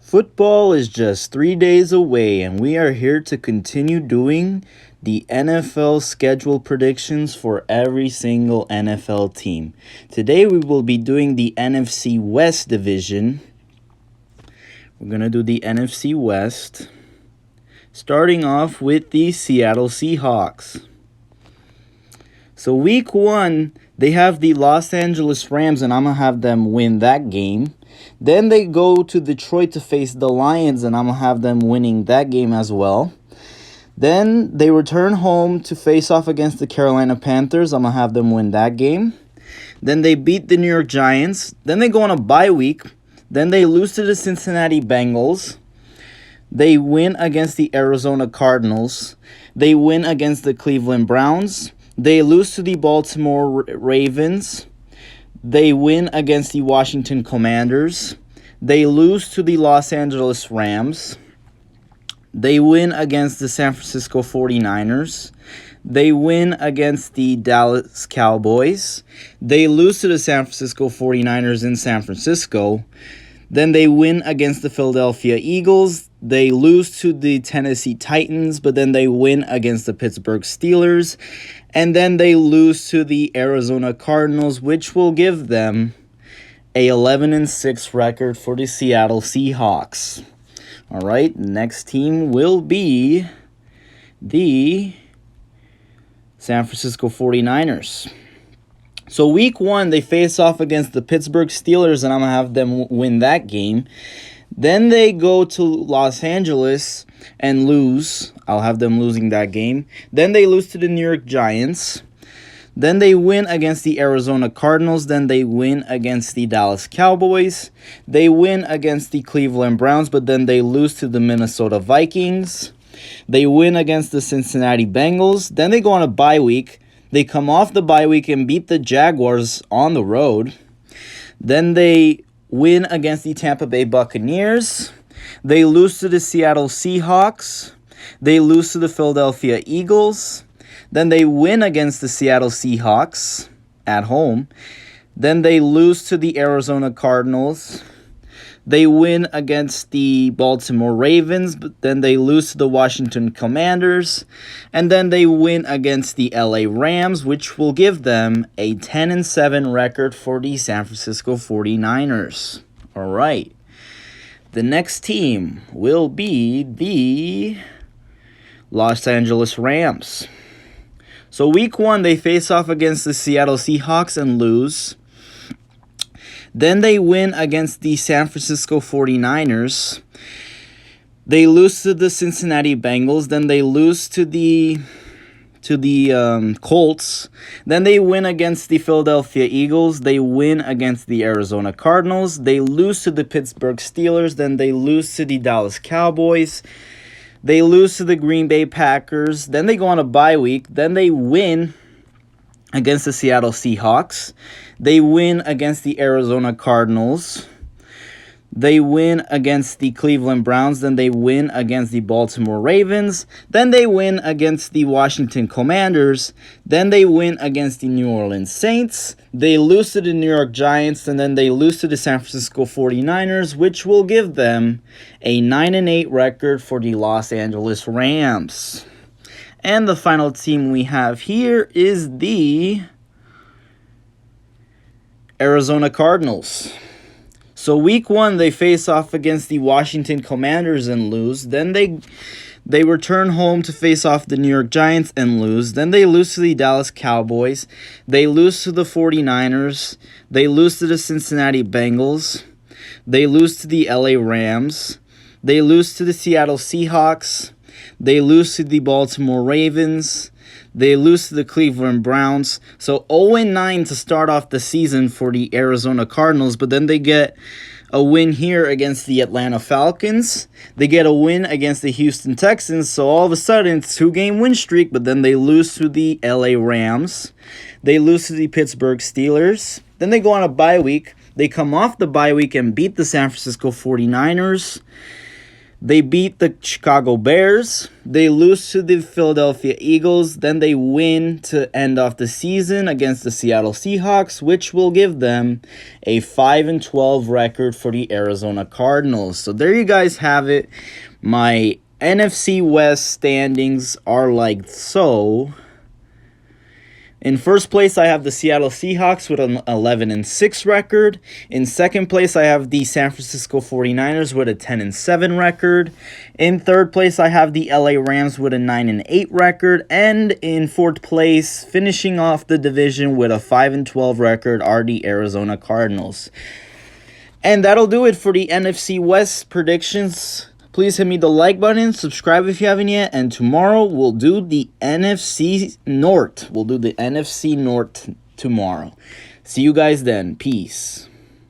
Football is just 3 days away, and we are here to continue doing the NFL schedule predictions for every single NFL team. Today we will be doing the NFC West division. We're going to do the NFC West, starting off with the Seattle Seahawks. So week 1, they have the Los Angeles Rams, and I'm going to have them win that game. Then they go to Detroit to face the Lions, and I'm going to have them winning that game as well. Then they return home to face off against the Carolina Panthers. I'm going to have them win that game. Then they beat the New York Giants. Then they go on a bye week. Then they lose to the Cincinnati Bengals. They win against the Arizona Cardinals. They win against the Cleveland Browns. They lose to the Baltimore Ravens. They win against the Washington Commanders. They lose to the Los Angeles Rams. They win against the San Francisco 49ers. They win against the Dallas Cowboys. They lose to the San Francisco 49ers in San Francisco. Then they win against the Philadelphia Eagles. They lose to the Tennessee Titans, but then they win against the Pittsburgh Steelers. And then they lose to the Arizona Cardinals, which will give them a 11-6 record for the Seattle Seahawks. All right, next team will be the San Francisco 49ers. So week 1, they face off against the Pittsburgh Steelers, and I'm going to have them win that game. Then they go to Los Angeles and lose. I'll have them losing that game. Then they lose to the New York Giants. Then they win against the Arizona Cardinals. Then they win against the Dallas Cowboys. They win against the Cleveland Browns, but then they lose to the Minnesota Vikings. They win against the Cincinnati Bengals. Then they go on a bye week. They come off the bye week and beat the Jaguars on the road. Then they win against the Tampa Bay Buccaneers. They lose to the Seattle Seahawks. They lose to the Philadelphia Eagles. Then they win against the Seattle Seahawks at home. Then they lose to the Arizona Cardinals. They win against the Baltimore Ravens, but then they lose to the Washington Commanders. And then they win against the LA Rams, which will give them a 10-7 record for the San Francisco 49ers. All right. The next team will be the Los Angeles Rams. So week 1, they face off against the Seattle Seahawks and lose. Then they win against the San Francisco 49ers. They lose to the Cincinnati Bengals. Then they lose to the Colts. Then they win against the Philadelphia Eagles. They win against the Arizona Cardinals. They lose to the Pittsburgh Steelers. Then they lose to the Dallas Cowboys. They lose to the Green Bay Packers. Then they go on a bye week. Then they win against the Seattle Seahawks. They win against the Arizona Cardinals. They win against the Cleveland Browns. Then they win against the Baltimore Ravens. Then they win against the Washington Commanders. Then they win against the New Orleans Saints. They lose to the New York Giants. And then they lose to the San Francisco 49ers, which will give them a 9-8 record for the Los Angeles Rams. And the final team we have here is the Arizona Cardinals. So week 1, they face off against the Washington Commanders and lose. Then they return home to face off the New York Giants and lose. Then they lose to the Dallas Cowboys. They lose to the 49ers. They lose to the Cincinnati Bengals. They lose to the LA Rams. They lose to the Seattle Seahawks. They lose to the Baltimore Ravens. They lose to the Cleveland Browns. So 0-9 to start off the season for the Arizona Cardinals. But then they get a win here against the Atlanta Falcons. They get a win against the Houston Texans. So all of a sudden, it's a 2-game win streak. But then they lose to the LA Rams. They lose to the Pittsburgh Steelers. Then they go on a bye week. They come off the bye week and beat the San Francisco 49ers. They beat the Chicago Bears. They lose to the Philadelphia Eagles. Then they win to end off the season against the Seattle Seahawks, which will give them a 5-12 record for the Arizona Cardinals. So there you guys have it. My NFC West standings are like so. In first place, I have the Seattle Seahawks with an 11-6 record. In second place, I have the San Francisco 49ers with a 10-7 record. In third place, I have the LA Rams with a 9-8 record. And in fourth place, finishing off the division with a 5-12 record, are the Arizona Cardinals. And that'll do it for the NFC West predictions. Please hit me the like button, subscribe if you haven't yet, and tomorrow we'll do the NFC North. We'll do the NFC North tomorrow. See you guys then. Peace.